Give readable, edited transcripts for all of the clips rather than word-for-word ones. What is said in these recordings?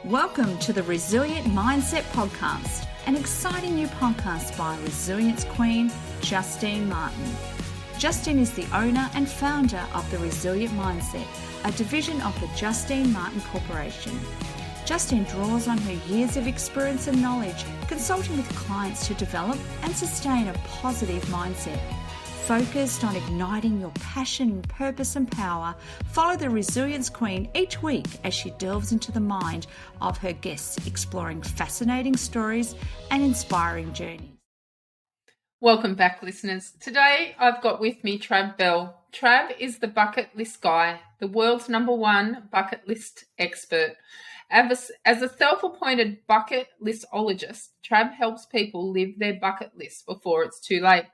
Welcome to the Resilient Mindset Podcast, an exciting new podcast by Resilience Queen, Justine Martin. Justine is the owner and founder of the Resilient Mindset, a division of the Justine Martin Corporation. Justine draws on her years of experience and knowledge consulting with clients to develop and sustain a positive mindset. Focused on igniting your passion, purpose and power, follow the Resilience Queen each week as she delves into the mind of her guests, exploring fascinating stories and inspiring journeys. Welcome back, listeners. Today I've got with me Trav Bell. Trav is the bucket list guy, the world's #1 bucket list expert. As a self-appointed bucket listologist, Trav helps people live their bucket list before it's too late.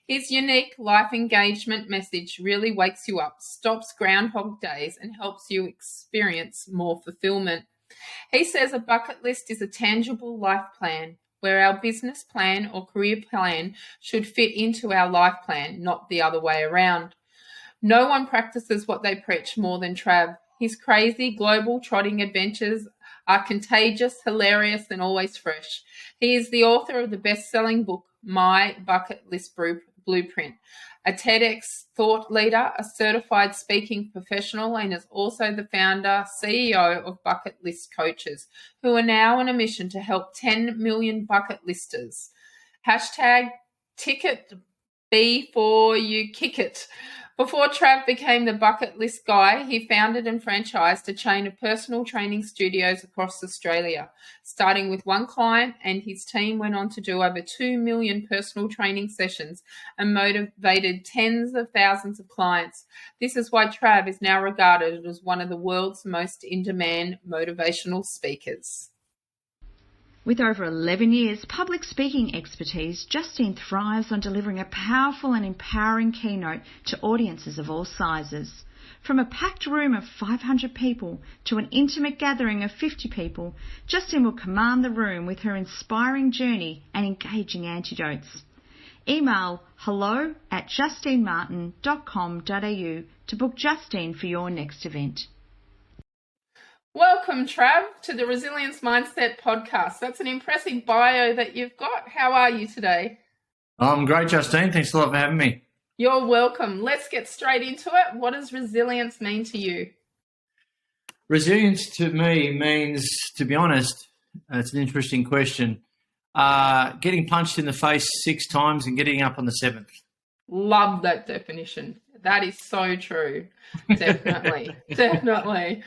His unique life engagement message really wakes you up, stops ground-hog days, and helps you experience more fulfilment. He says a bucket list is a tangible life plan where our business plan or career plan should fit into our life plan, not the other way around. No one practices what they preach more than Trav. His crazy global trotting adventures are contagious, hilarious, and always fresh. He is the author of the best-selling book, My BUCKETLIST BLUEPRINT, a TEDx Thought Leader, a certified speaking professional, and is also the founder, CEO of Bucket List Coaches, who are now on a mission to help 10 million bucket listers. Hashtag ticket before you kick it. Before Trav became the bucket list guy, he founded and franchised a chain of personal training studios across Australia, starting with one client, and his team went on to do over 2 million personal training sessions and motivated tens of thousands of clients. This is why Trav is now regarded as one of the world's most in-demand motivational speakers. With over 11 years public speaking expertise, Justine thrives on delivering a powerful and empowering keynote to audiences of all sizes. From a packed room of 500 people to an intimate gathering of 50 people, Justine will command the room with her inspiring journey and engaging anecdotes. Email hello@justinemartin.com.au to book Justine for your next event. Welcome, Trav, to the Resilience Mindset Podcast. That's an impressive bio that you've got. How are you today? I'm great, Justine. Thanks a lot for having me. You're welcome. Let's get straight into it. What does resilience mean to you? Resilience to me means, to be honest, it's an interesting question, getting punched in the face 6 times and getting up on the 7th. Love that definition. That is so true. Definitely. Definitely.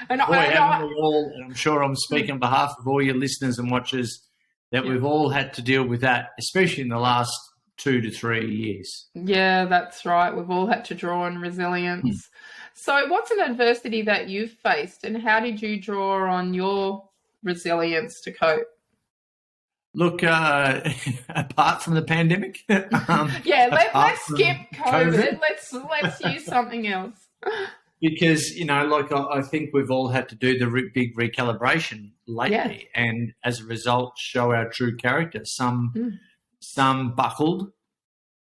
And haven't we all, and I'm sure I'm speaking on behalf of all your listeners and watchers, that we've all had to deal with that, especially in the last 2 to 3 years. Yeah, that's right. We've all had to draw on resilience. So what's an adversity that you've faced, and how did you draw on your resilience to cope? Look, apart from the pandemic, let's skip COVID. Let's use something else. Because, I think we've all had to do the big recalibration lately, and as a result, show our true character. Some buckled,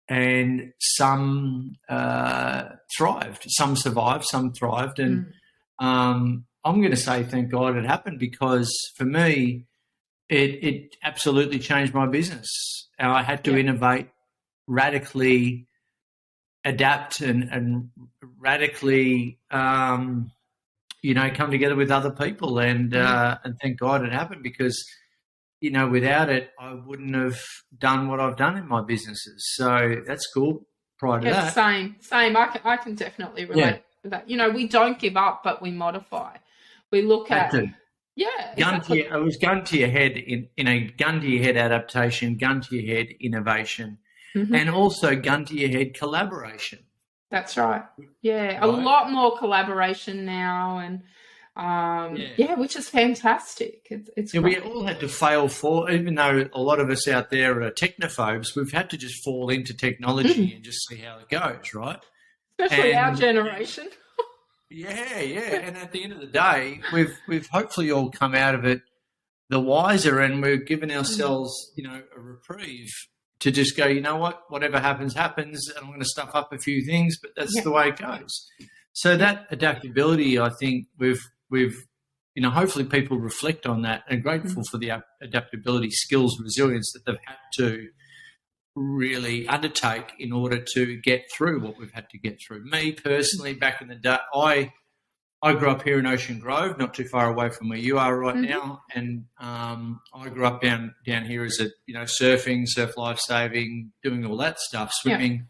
and some thrived. Some survived, some thrived, and I'm going to say thank God it happened, because for me, it absolutely changed my business. I had to innovate, radically adapt, and radically, come together with other people. And thank God it happened, because, without it, I wouldn't have done what I've done in my businesses. So that's cool. Prior to that. Same. I can definitely relate to that. We don't give up, but we modify. We look at... It was gun to your head gun to your head adaptation, gun to your head innovation, and also gun to your head collaboration. That's right. Yeah, a lot more collaboration now, and which is fantastic. It's we all had to fail for, even though a lot of us out there are technophobes, we've had to just fall into technology and just see how it goes, right? Especially our generation. Yeah. And at the end of the day, we've hopefully all come out of it the wiser, and we've given ourselves, a reprieve to just go, you know what, whatever happens, happens, and I'm going to stuff up a few things, but that's the way it goes. So that adaptability, I think we've hopefully people reflect on that and are grateful for the adaptability, skills, resilience that they've had to really undertake in order to get through what we've had to get through. Me personally, back in the day, I grew up here in Ocean Grove, not too far away from where you are right now, and I grew up down here as surfing, surf lifesaving, doing all that stuff, swimming.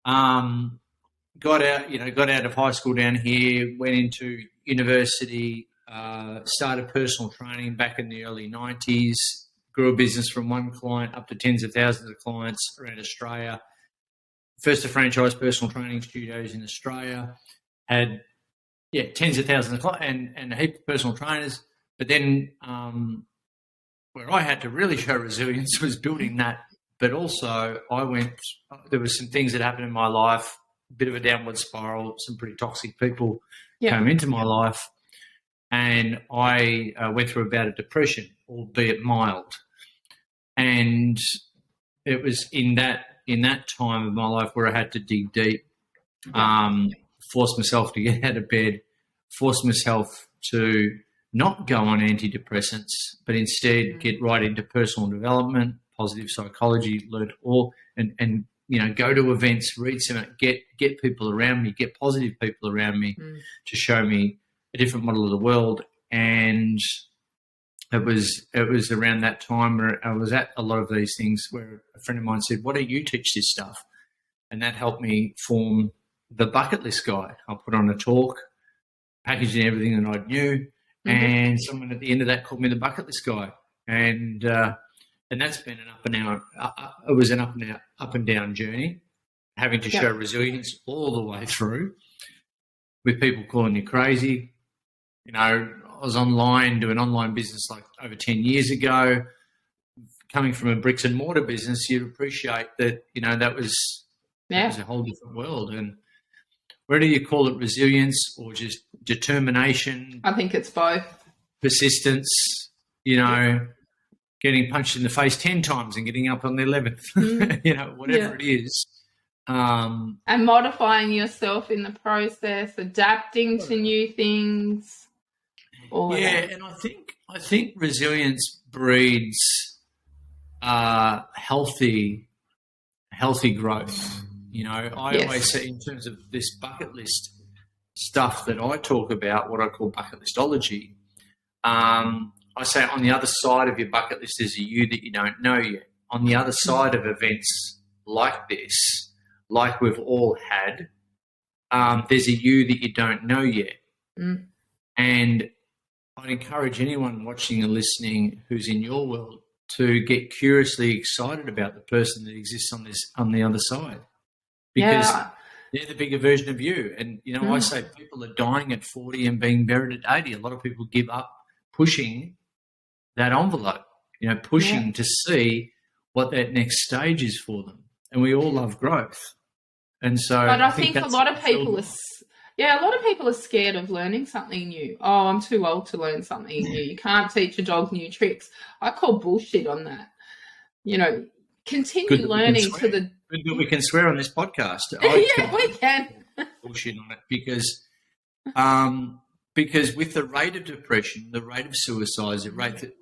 Got out of high school down here, went into university, started personal training back in the early 90s, grew a business from one client up to tens of thousands of clients around Australia. First to franchise personal training studios in Australia, had tens of thousands of clients and a heap of personal trainers. But then where I had to really show resilience was building that. But also there were some things that happened in my life, a bit of a downward spiral, some pretty toxic people came into my life. And I went through a bout of depression, albeit mild. And it was in that time of my life where I had to dig deep, force myself to get out of bed, force myself to not go on antidepressants, but instead get right into personal development, positive psychology, learn all, and go to events, read some, get people around me, get positive people around me to show me a different model of the world. And it was around that time where I was at a lot of these things where a friend of mine said, "Why don't you teach this stuff?" And that helped me form the Bucket List Guy. I put on a talk, packaging everything that I knew, and someone at the end of that called me the Bucket List Guy. And that's been an up and down journey, having to show resilience all the way through, with people calling you crazy. I was online doing online business like over 10 years ago. Coming from a bricks and mortar business, you'd appreciate that, that was a whole different world. And whether you call it resilience or just determination. I think it's both. Persistence, getting punched in the face 10 times and getting up on the 11th, whatever it is. And modifying yourself in the process, adapting to new things. And I think resilience breeds healthy growth. I always say, in terms of this bucket list stuff that I talk about, what I call bucket listology, I say on the other side of your bucket list is a you that you don't know yet. On the other side of events like this, like we've all had, there's a you that you don't know yet. And I'd encourage anyone watching and listening who's in your world to get curiously excited about the person that exists on the other side, because they're the bigger version of you. And, I say people are dying at 40 and being buried at 80. A lot of people give up pushing that envelope, pushing to see what that next stage is for them. And we all love growth. And so, but I think a lot of people are scared of learning something new. Oh, I'm too old to learn something new. You can't teach a dog new tricks. I call bullshit on that. Continue learning to the. Good that we can swear on this podcast. We can. Bullshit on it because with the rate of depression, the rate of suicides, the rate of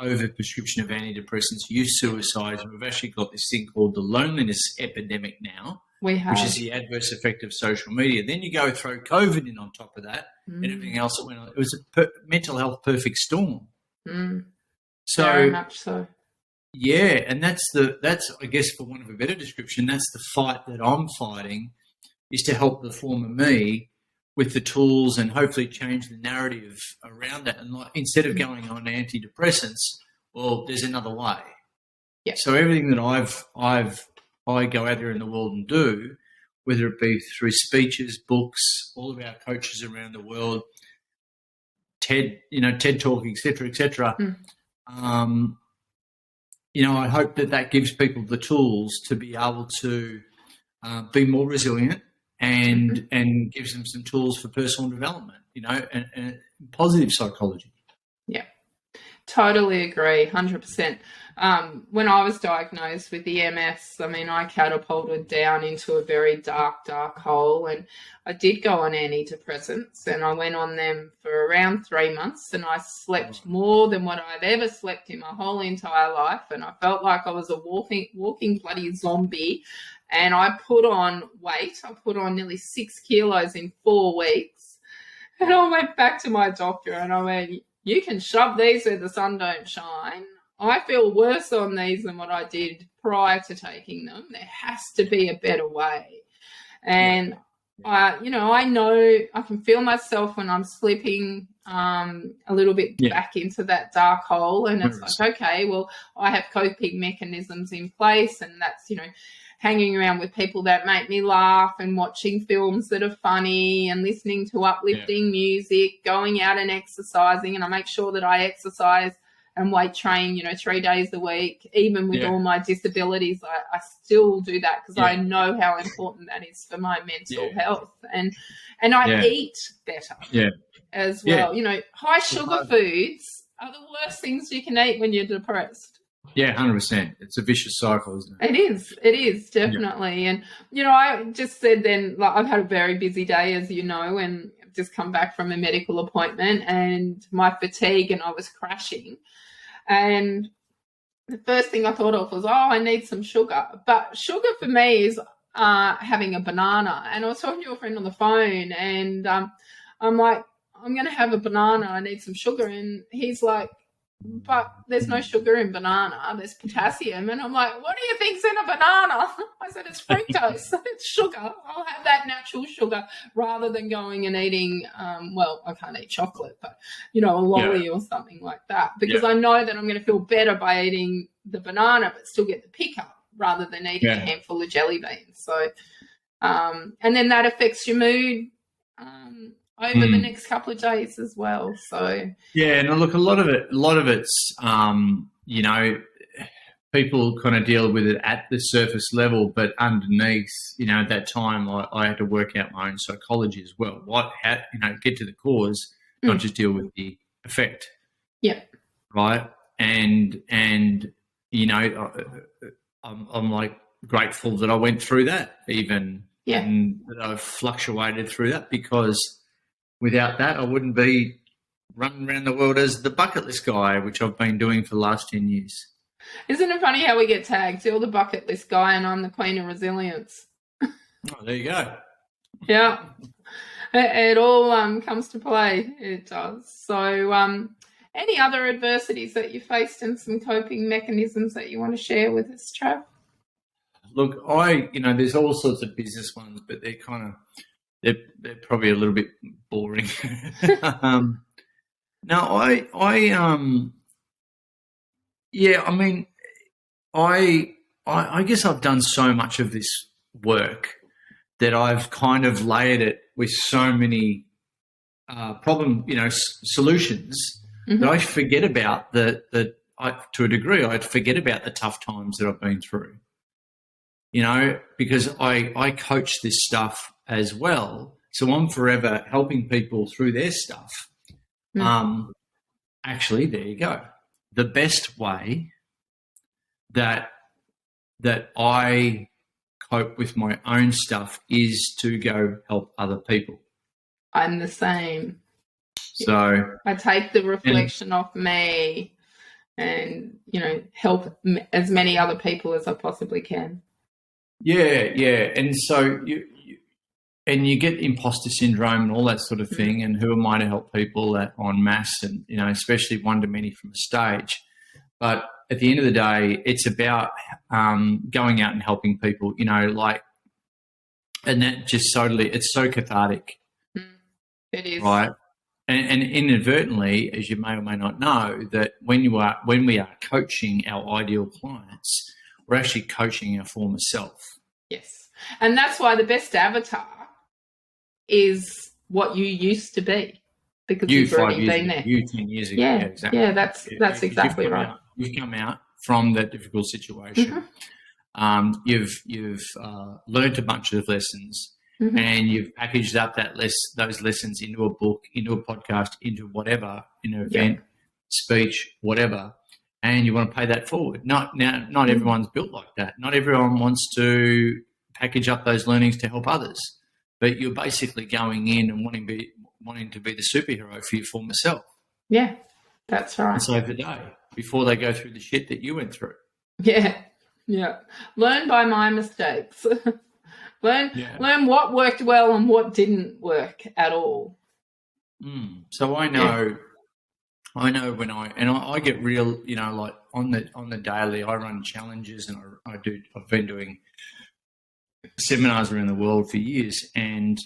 overprescription of antidepressants, youth suicides, and we've actually got this thing called the loneliness epidemic now. We have. Which is the adverse effect of social media. Then you go throw COVID in on top of that and everything else that went on. It was a mental health perfect storm. So very much so. Yeah, and that's I guess, for want of a better description, that's the fight that I'm fighting, is to help the former me with the tools and hopefully change the narrative around that. And instead of going on antidepressants, well, there's another way. Yeah. So everything that I go out there in the world and do, whether it be through speeches, books, all of our coaches around the world, TED Talk, et cetera, I hope that gives people the tools to be able to be more resilient and gives them some tools for personal development, and positive psychology. Yeah. Totally agree, 100%. When I was diagnosed with the MS, I mean, I catapulted down into a very dark, dark hole, and I did go on antidepressants, and I went on them for around 3 months, and I slept more than what I'd ever slept in my whole entire life, and I felt like I was a walking bloody zombie, and I put on weight. I put on nearly 6 kilos in 4 weeks, and I went back to my doctor, and I went, you can shove these where the sun don't shine. I feel worse on these than what I did prior to taking them. There has to be a better way. And I know I can feel myself when I'm slipping a little bit back into that dark hole. And it's like, okay, well, I have coping mechanisms in place, and that's, hanging around with people that make me laugh and watching films that are funny and listening to uplifting music, going out and exercising. And I make sure that I exercise and weight train, 3 days a week. Even with all my disabilities, I still do that because I know how important that is for my mental health. And I eat better as well. High sugar foods are the worst things you can eat when you're depressed. Yeah, 100%. It's a vicious cycle, isn't it? It is definitely. And, I just said then, like, I've had a very busy day, as you know, and I've just come back from a medical appointment, and my fatigue, and I was crashing. And the first thing I thought of was, I need some sugar. But sugar for me is having a banana. And I was talking to a friend on the phone, and I'm like, I'm going to have a banana. I need some sugar. And he's like, but there's no sugar in banana, there's potassium. And I'm like, what do you think's in a banana? I said, it's fructose, it's sugar. I'll have that natural sugar rather than going and eating, I can't eat chocolate, but, a lolly or something like that, because I know that I'm going to feel better by eating the banana but still get the pickup rather than eating a handful of jelly beans. So, and then that affects your mood over the next couple of days as well. So look, a lot of it's people kind of deal with it at the surface level, but underneath, at that time I had to work out my own psychology as well. Get to the cause, not just deal with the effect. Yeah. Right. And I'm like grateful that I went through that even, and that I've fluctuated through that, because without that, I wouldn't be running around the world as the bucket list guy, which I've been doing for the last 10 years. Isn't it funny how we get tagged? You're the bucket list guy and I'm the queen of resilience. Oh, there you go. Yeah. It all comes to play. It does. So any other adversities that you faced and some coping mechanisms that you want to share with us, Trav? Look, there's all sorts of business ones, but they're kind of, they're probably a little bit boring. I guess I've done so much of this work that I've kind of layered it with so many solutions that I forget about to a degree, I'd forget about the tough times that I've been through. Because I coach this stuff as well. So I'm forever helping people through their stuff. Actually, there you go. The best way that I cope with my own stuff is to go help other people. I'm the same. So I take the reflection off me and, help as many other people as I possibly can. Yeah. And so you get imposter syndrome and all that sort of thing. And who am I to help people en masse and, especially one-to-many from a stage. But at the end of the day, it's about going out and helping people, and that just it's so cathartic. It is. Right. And inadvertently, as you may or may not know, that when we are coaching our ideal clients, we're actually coaching our former self. Yes. And that's why the best avatar is what you used to be, because you've already been there. You 10 years ago. Yeah, exactly. Yeah, that's exactly right. You've come out from that difficult situation. You've learned a bunch of lessons, and you've packaged up those lessons into a book, into a podcast, into whatever, in an event, speech, whatever, and you want to pay that forward. Not everyone's built like that. Not everyone wants to package up those learnings to help others, but you're basically going in and wanting to be the superhero for your former self. Yeah, that's right. And save the day before they go through the shit that you went through. Yeah. Learn by my mistakes. Learn what worked well and what didn't work at all. So I know when I get real, like on the daily, I run challenges and I've been doing seminars around the world for years, and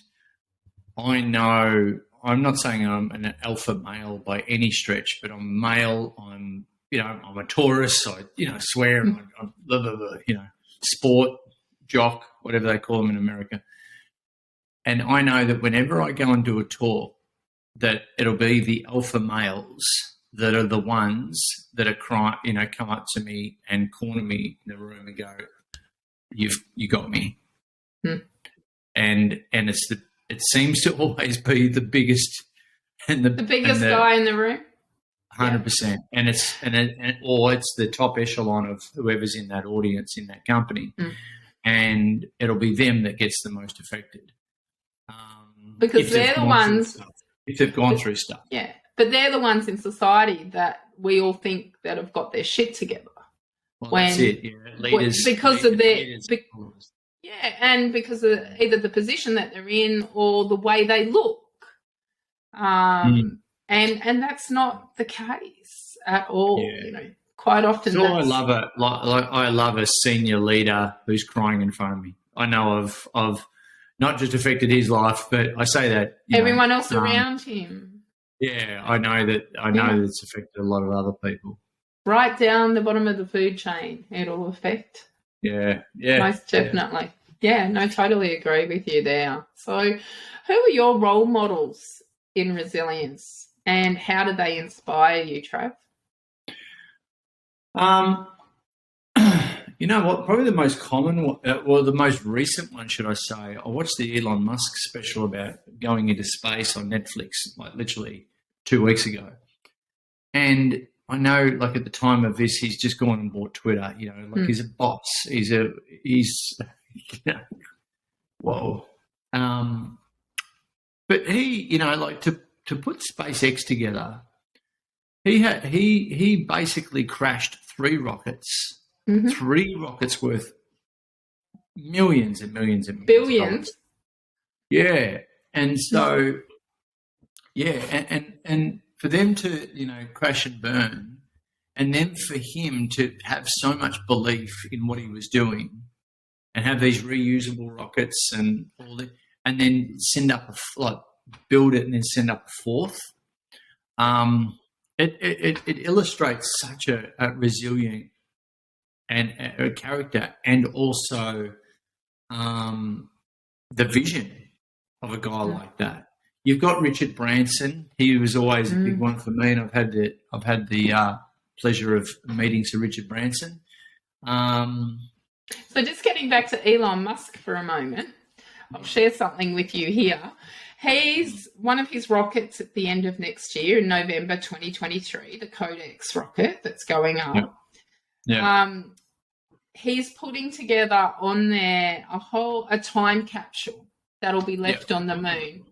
I know, I'm not saying I'm an alpha male by any stretch, but I'm male. I'm a Taurus. I swear. I'm blah, blah, blah, sport jock, whatever they call them in America. And I know that whenever I go and do a talk, that it'll be the alpha males that are the ones that are crying, come up to me and corner me in the room and go, "You got me." And it seems to always be the biggest and the biggest guy in the room. 100%, and it's the top echelon of whoever's in that audience in that company, and it'll be them that gets the most affected because they're the ones if they've gone through stuff. Yeah, but they're the ones in society that we all think that have got their shit together. Well, that's it. Yeah, leaders because of their and because of either the position that they're in or the way they look. And that's not the case at all. Yeah. Quite often. So I love a senior leader who's crying in front of me. I know of not just affected his life, but I say that everyone else around him. Yeah, I know that it's affected a lot of other people. Right down the bottom of the food chain, it'll affect. Yeah. Most definitely. Yeah, no, totally agree with you there. So, who are your role models in resilience? And how do they inspire you, Trav? You know what? Probably the most common, the most recent one, should I say? I watched the Elon Musk special about going into space on Netflix, like literally 2 weeks ago. And I know, like at the time of this, he's just gone and bought Twitter. He's a boss. He's whoa. But he, to put SpaceX together, he basically crashed 3 rockets, 3 rockets worth millions and millions and billions. Yeah, and so and for them to crash and burn, and then for him to have so much belief in what he was doing, and have these reusable rockets and all that, and then build it and then send up a 4th. It illustrates such a resilient and a character, and also the vision of a guy like that. You've got Richard Branson. He was always a big one for me, and I've had the pleasure of meeting Sir Richard Branson. So just getting back to Elon Musk for a moment, I'll share something with you here. One of his rockets at the end of next year, in November 2023, the Codex rocket that's going up. Yeah. He's putting together on there a time capsule that'll be left on the moon.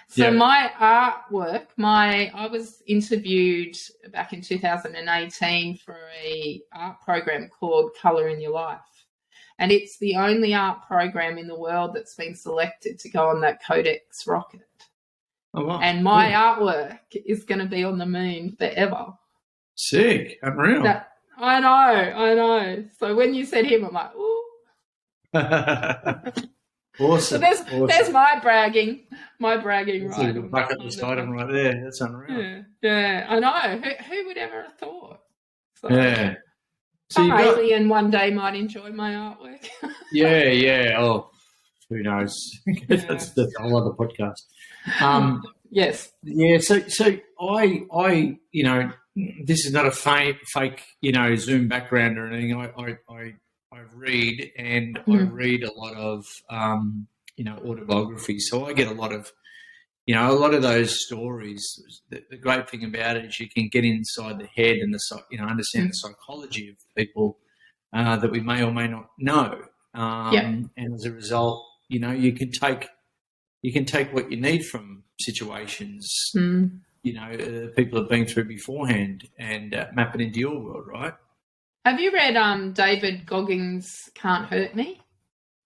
So my artwork, I was interviewed back in 2018 for a art program called Colour in Your Life. And it's the only art program in the world that's been selected to go on that Codex rocket. Oh, wow. And my artwork is going to be on the moon forever. Sick. Unreal. I know. So when you said him, I'm like, ooh. Awesome. So there's my bragging right. A bucket list item right there. That's unreal. Yeah, I know. Who would ever have thought? So, yeah. So some alien one day might enjoy my artwork. Yeah. Oh, who knows? That's a whole other podcast. Yes. Yeah. So I this is not a fake Zoom background or anything. I read, and I read a lot of autobiographies. So I get a lot of you know, a lot of those stories, the great thing about it is you can get inside the head and understand the psychology of people that we may or may not know. And as a result, you know, you can take what you need from situations, you know, people have been through beforehand and map it into your world, right? Have you read David Goggins' Can't Hurt Me?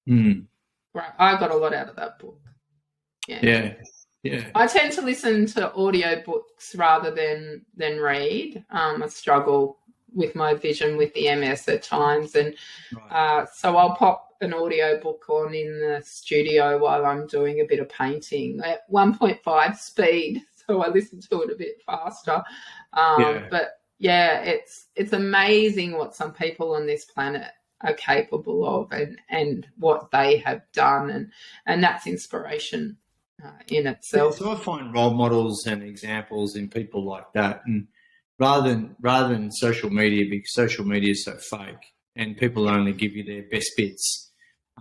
Right, I got a lot out of that book. Yeah. I tend to listen to audiobooks rather than read. I struggle with my vision with the MS at times, and so I'll pop an audiobook on in the studio while I'm doing a bit of painting at 1.5 speed, so I listen to it a bit faster. But yeah, it's amazing what some people on this planet are capable of and what they have done, and that's inspiration in itself. So I find role models and examples in people like that, and rather than social media, because social media is so fake and people only give you their best bits.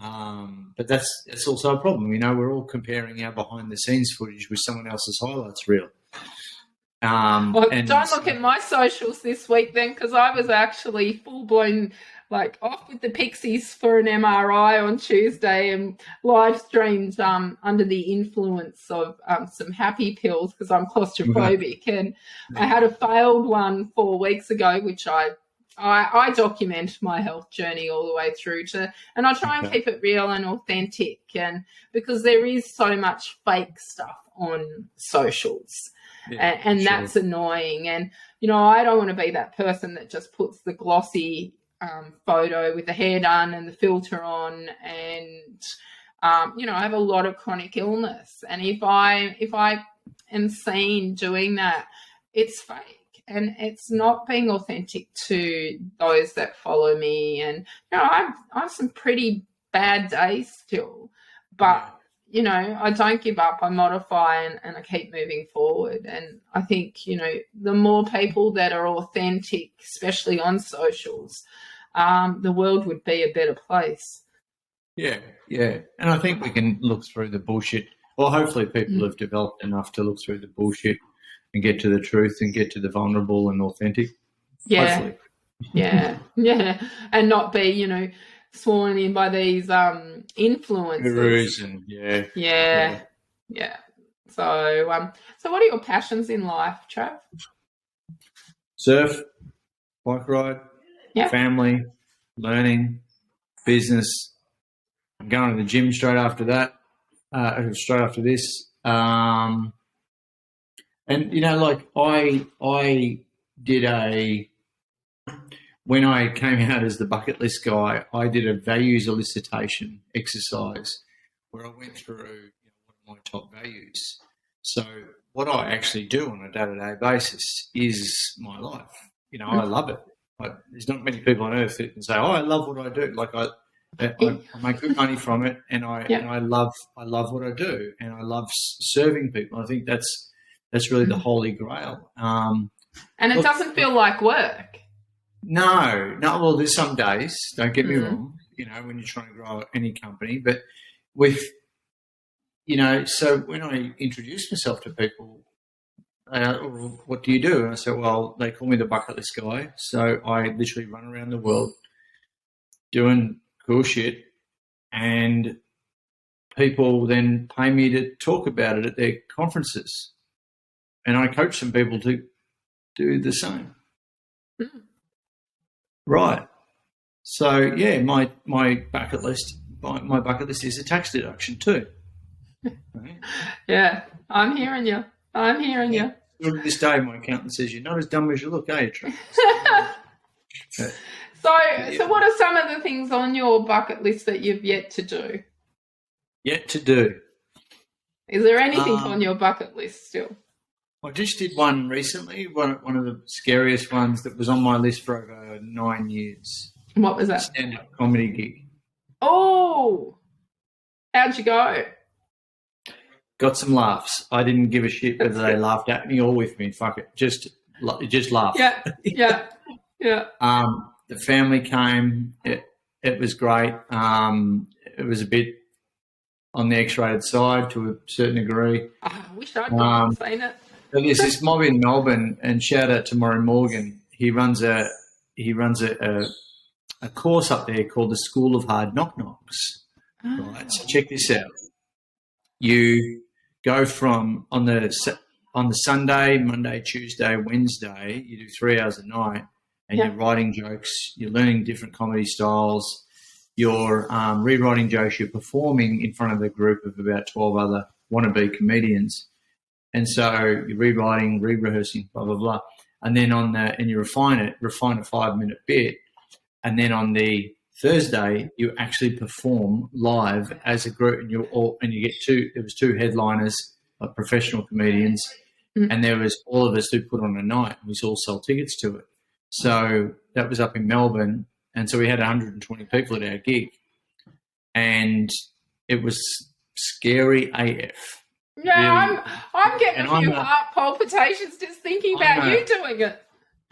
But that's also a problem. You know, we're all comparing our behind the scenes footage with someone else's highlights reel. Well, don't look at my socials this week then, because I was actually full-blown off with the pixies for an MRI on Tuesday and live streamed under the influence of some happy pills because I'm claustrophobic. And I had a failed one 4 weeks ago, which I document my health journey all the way through and I try and keep it real and authentic, and because there is so much fake stuff on socials. And that's annoying. And, you know, I don't want to be that person that just puts the glossy photo with the hair done and the filter on. And, you know, I have a lot of chronic illness. And if I am seen doing that, it's fake. And it's not being authentic to those that follow me. And, you know, I have some pretty bad days still. But you know, I don't give up, I modify and I keep moving forward. And I think, you know, the more people that are authentic, especially on socials, the world would be a better place. Yeah. And I think we can look through the bullshit, or hopefully people have developed enough to look through the bullshit and get to the truth and get to the vulnerable and authentic. Yeah. Hopefully. Yeah. And not be, you know, sworn in by these influencers. Gurus and yeah. So what are your passions in life, Trav? Surf, bike ride, family, learning, business. I'm going to the gym straight after that, straight after this. And you know, like I did when I came out as the bucket list guy, I did a values elicitation exercise where I went through what are my top values. So what I actually do on a day-to-day basis is my life. You know, I love it. There's not many people on earth that can say, "Oh, I love what I do." Like I make good money from it, and I love what I do, and I love serving people. I think that's really the holy grail. And it doesn't feel like work. No. Well, there's some days, don't get me wrong, you know, when you're trying to grow any company, but with, you know, so when I introduce myself to people, what do you do? And I said, well, they call me the bucket list guy. So I literally run around the world doing cool shit, and people then pay me to talk about it at their conferences. And I coach some people to do the same. Right. So yeah, my bucket list is a tax deduction too. Right? Yeah, I'm hearing you. To this day, my accountant says you're not as dumb as you look, are you, Trav? So what are some of the things on your bucket list that you've yet to do? Yet to do. Is there anything on your bucket list still? I just did one recently, one of the scariest ones that was on my list for over 9 years. What was that? Stand-up comedy gig. Oh, how'd you go? Got some laughs. I didn't give a shit whether they laughed at me or with me. Fuck it, just laugh. Yeah. The family came. It was great. It was a bit on the X-rated side to a certain degree. I wish I'd not seen it. But there's this mob in Melbourne, and shout out to Murray Morgan. He runs a course up there called the School of Hard Knock Knocks. Oh. Right, so check this out. You go from on the Sunday, Monday, Tuesday, Wednesday. You do 3 hours a night, and you're writing jokes. You're learning different comedy styles. You're rewriting jokes. You're performing in front of a group of about 12 other wannabe comedians, and so you're rewriting, re-rehearsing, blah blah blah. And then and you refine a 5-minute bit, and then on the Thursday you actually perform live as a group, and you get there was 2 headliners, like professional comedians, and there was all of us who put on a night, and we all sold tickets to it. So that was up in Melbourne, and so we had 120 people at our gig, and it was scary AF. Yeah, really. I'm getting a few heart palpitations just thinking about you doing it.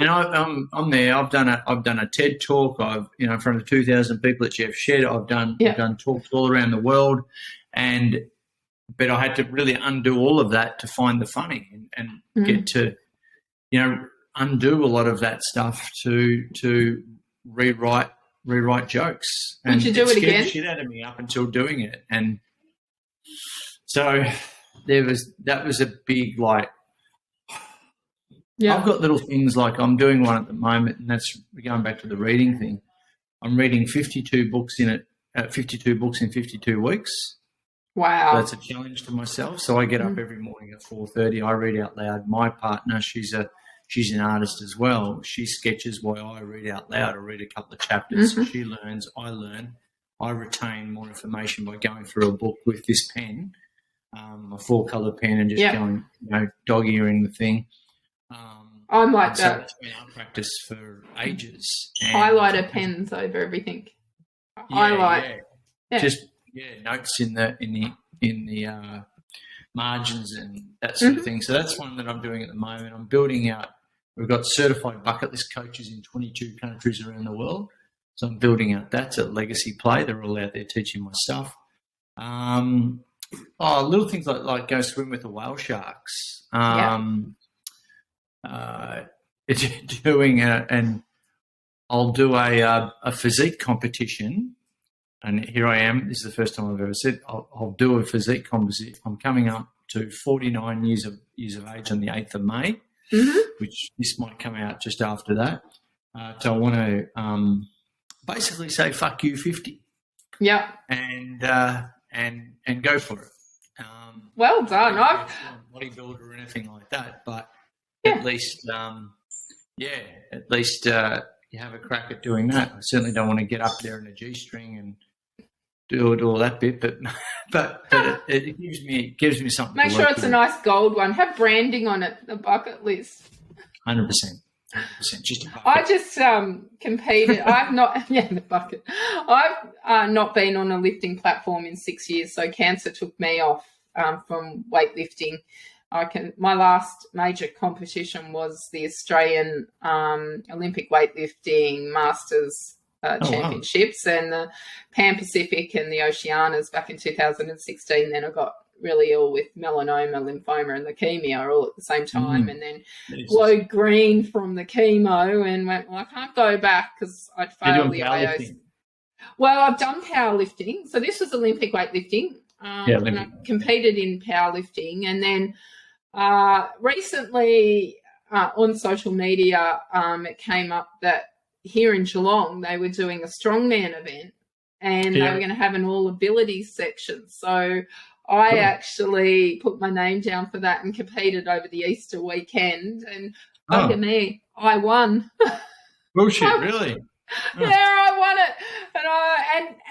And I'm there. I've done a TED talk. I've in front of 2,000 people at Jeff Shed. I've done talks all around the world, but I had to really undo all of that to find the funny and get to undo a lot of that stuff to rewrite jokes. And would you do it again? Scared the shit out of me up until doing it, and so that was a big I've got little things like I'm doing one at the moment, and that's going back to the reading thing. I'm reading 52 books in 52 weeks. Wow. So that's a challenge for myself. So I get up every morning at 4:30. I read out loud. My partner, she's an artist as well. She sketches while I read out loud. I read a couple of chapters. So she learns, I learn. I retain more information by going through a book with this pen, a 4-color pen, and just going, dog-earing the thing. I'm like that. So it's been our practice for ages. Highlighter pens over everything. Highlight. Yeah. Just notes in the margins and that sort of thing. So that's one that I'm doing at the moment. I'm building out. We've got certified bucket list coaches in 22 countries around the world. So I'm building out that. It's a legacy play. They're all out there teaching my stuff. Little things like go swim with the whale sharks. And I'll do a physique competition, and here I am. This is the first time I've ever said I'll do a physique competition. I'm coming up to 49 years of age on the 8th of May, which this might come out just after that. So I want to basically say fuck you 50. Yeah. And go for it. Well done. I'm not a bodybuilder or anything like that, but at least, you have a crack at doing that. I certainly don't want to get up there in a G-string and do all that bit, but it gives me something. Make sure it's a nice gold one. Have branding on it. The bucket list. 100%. Just a bucket. I just competed. I've not the bucket. I've not been on a lifting platform in 6 years, so cancer took me off from weightlifting. My last major competition was the Australian Olympic weightlifting Masters Championships and the Pan Pacific and the Oceanias back in 2016. Then I got really ill with melanoma, lymphoma and leukemia all at the same time, and then glowed green from the chemo and went, well, I can't go back because I'd failed the IOC. Well, I've done powerlifting. So this was Olympic weightlifting. And I competed in powerlifting, and then recently on social media it came up that here in Geelong they were doing a strongman event, and they were going to have an all abilities section. So I actually put my name down for that and competed over the Easter weekend, and look at me, I won. Bullshit, really? Yeah, I won it,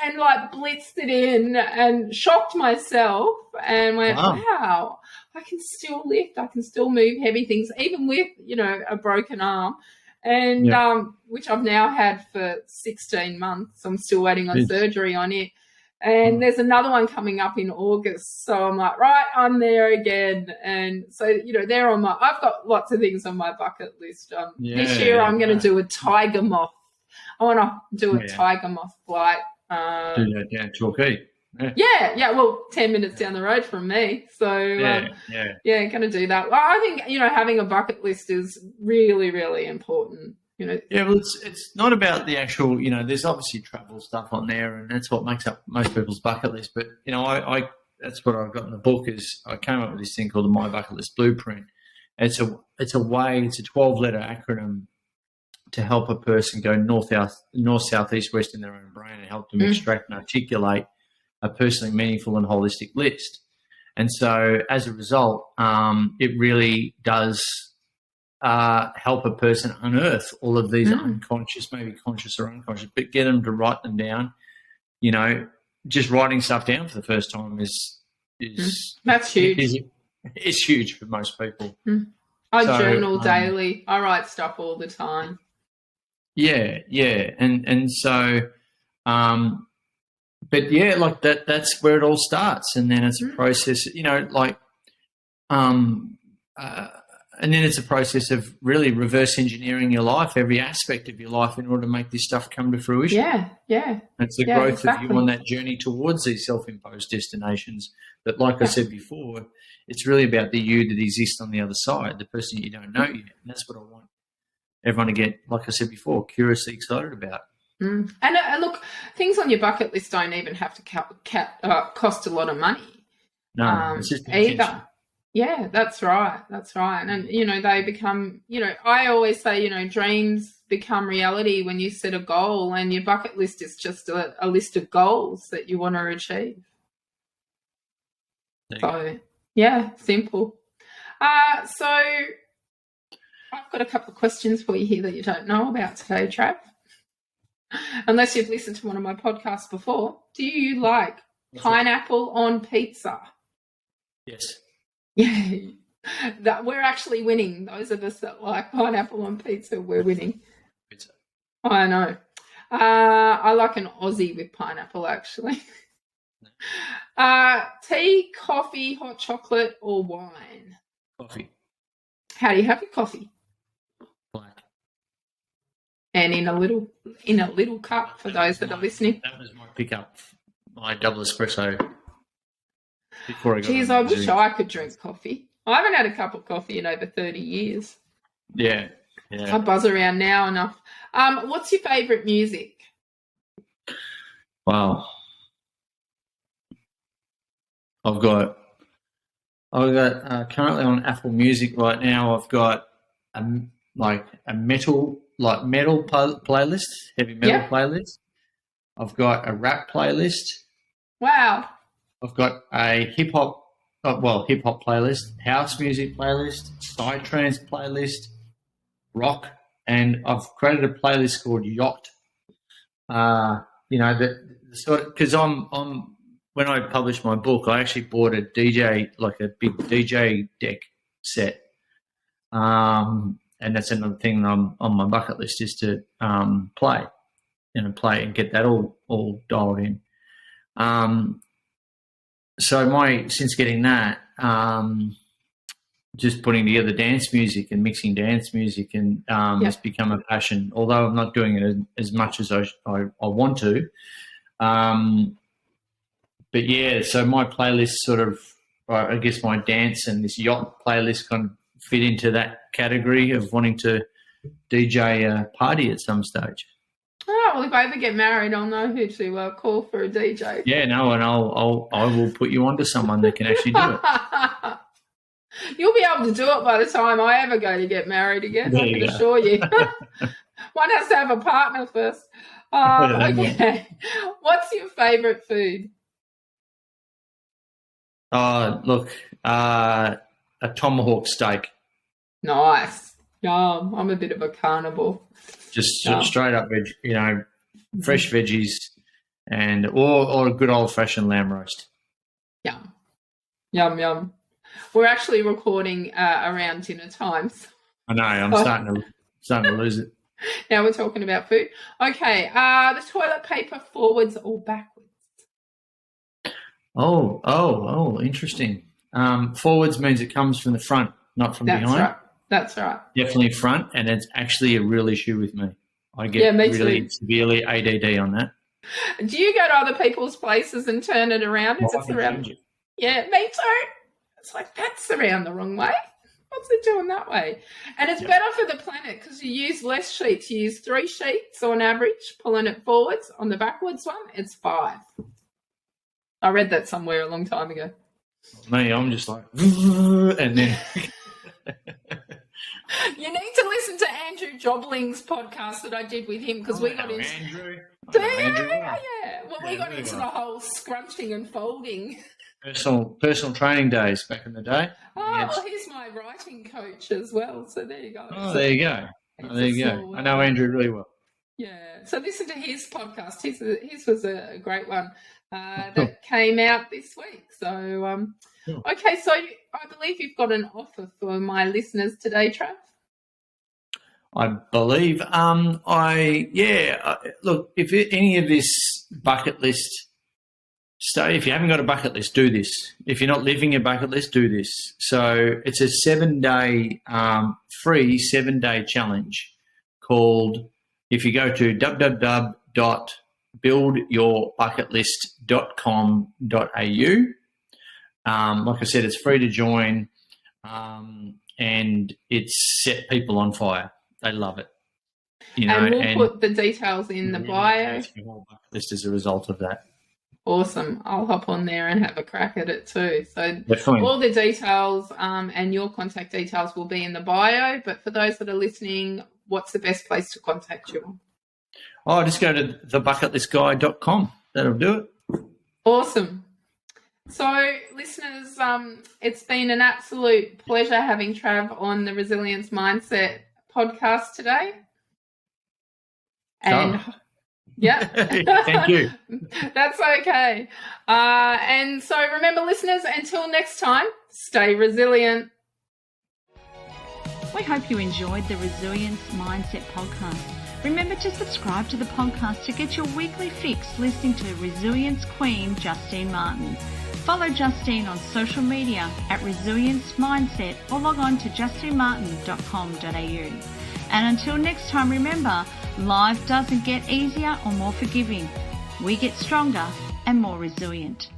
and like blitzed it in and shocked myself and went, wow, I can still lift, I can still move heavy things, even with a broken arm, and which I've now had for 16 months. I'm still waiting on surgery on it, and there's another one coming up in August. So I'm like, right, I'm there again, and so they're on my. I've got lots of things on my bucket list. This year I'm going to do a tiger moth. I want to do a tiger moth flight. Do that down Torquay. Yeah. Well, 10 minutes down the road from me. So, going to do that. Well, I think, having a bucket list is really, really important. Yeah, well, it's not about the actual, there's obviously travel stuff on there, and that's what makes up most people's bucket list. But, I that's what I've got in the book is I came up with this thing called the My Bucket List Blueprint. It's a 12-letter acronym to help a person go north, south, east, west in their own brain and help them extract and articulate a personally meaningful and holistic list. And so as a result, it really does help a person unearth all of these unconscious, maybe conscious or unconscious, but get them to write them down. Just writing stuff down for the first time is that's huge. It's huge for most people. I journal daily. I write stuff all the time. Yeah. And so, but yeah, like that's where it all starts. And then it's a process, and then it's a process of really reverse engineering your life, every aspect of your life in order to make this stuff come to fruition. Yeah. It's the growth of you on that journey towards these self-imposed destinations. But like I said before, it's really about the you that exists on the other side, the person you don't know yet. And that's what I want everyone to get, like I said before, curiously excited about. And look, things on your bucket list don't even have to cost a lot of money. No, it's just either. Yeah, that's right. And, they become, I always say, dreams become reality when you set a goal, and your bucket list is just a list of goals that you want to achieve. So, simple. So I've got a couple of questions for you here that you don't know about today, Trav. Unless you've listened to one of my podcasts before. Do you like pineapple on pizza? Yes. Yeah, that we're actually winning. Those of us that like pineapple on pizza, we're winning. Pizza. I know. I like an Aussie with pineapple, actually. Tea, coffee, hot chocolate, or wine? Coffee. How do you have your coffee? Black. And in a little cup for those that are listening. That was my pickup, my double espresso. I wish I could drink coffee. I haven't had a cup of coffee in over 30 years. Yeah. I buzz around now enough. What's your favourite music? Wow. I've got currently on Apple Music right now. I've got a metal playlist, heavy metal playlist. I've got a rap playlist. Wow. I've got a hip hop playlist, house music playlist, psytrance playlist, rock, and I've created a playlist called Yacht. Because I'm when I published my book, I actually bought a DJ, like a big DJ deck set, and that's another thing on my bucket list is to play and get that all dialed in. So since getting that, just putting together dance music and mixing dance music and it's become a passion, although I'm not doing it as much as I want to. But yeah, so my playlist sort of, I guess my dance and this yacht playlist kind of fit into that category of wanting to DJ a party at some stage. Oh, well, if I ever get married, I'll know who to call for a DJ. Yeah, no, and I will put you onto someone that can actually do it. You'll be able to do it by the time I ever go to get married again, I can assure you. One has to have a partner first. Okay. What's your favourite food? Look, a tomahawk steak. Nice. Yum. I'm a bit of a carnivore. Just straight up veg, fresh veggies and or a good old fashioned lamb roast. Yum. Yum, yum. We're actually recording around dinner times. I know, I'm starting to lose it. Now we're talking about food. Okay, the toilet paper forwards or backwards? Oh, interesting. Forwards means it comes from the front, not from behind. Right. That's right. Definitely front, and it's actually a real issue with me. I get really severely ADD on that. Do you go to other people's places and turn it around? Is it around? Yeah, me too. It's like, that's around the wrong way. What's it doing that way? And it's better for the planet because you use less sheets. You use 3 sheets on average, pulling it forwards. On the backwards one, it's 5. I read that somewhere a long time ago. Me, I'm just like, and then... You need to listen to Andrew Jobling's podcast that I did with him because we got into Andrew. Yeah. Well, we got into the whole scrunching and folding. Personal training days back in the day. Well, he's my writing coach as well. So there you go. Oh, there you go. I know Andrew really well. Yeah. So listen to his podcast. His was a great one that came out this week. So, okay. So I believe you've got an offer for my listeners today, Trav. I believe. Look, if any of this bucket list stuff, if you haven't got a bucket list, do this. If you're not living a bucket list, do this. So it's a 7-day, free 7-day challenge called, if you go to www.buildyourbucketlist.com.au, like I said, it's free to join, and it's set people on fire. They love it. And we'll put the details in the bio. List as a result of that. Awesome. I'll hop on there and have a crack at it too. So Definitely. All the details and your contact details will be in the bio. But for those that are listening, what's the best place to contact you? Just go to thebucketlistguy.com. That'll do it. Awesome. So, listeners, it's been an absolute pleasure having Trav on the Resilience Mindset podcast today. And yeah, thank you. That's okay. And so remember, listeners, until next time, stay resilient. We hope you enjoyed the Resilience Mindset podcast. Remember to subscribe to the podcast to get your weekly fix listening to Resilience Queen Justine Martin. Follow Justine on social media at Resilience Mindset or log on to justinemartin.com.au. And until next time, remember, life doesn't get easier or more forgiving. We get stronger and more resilient.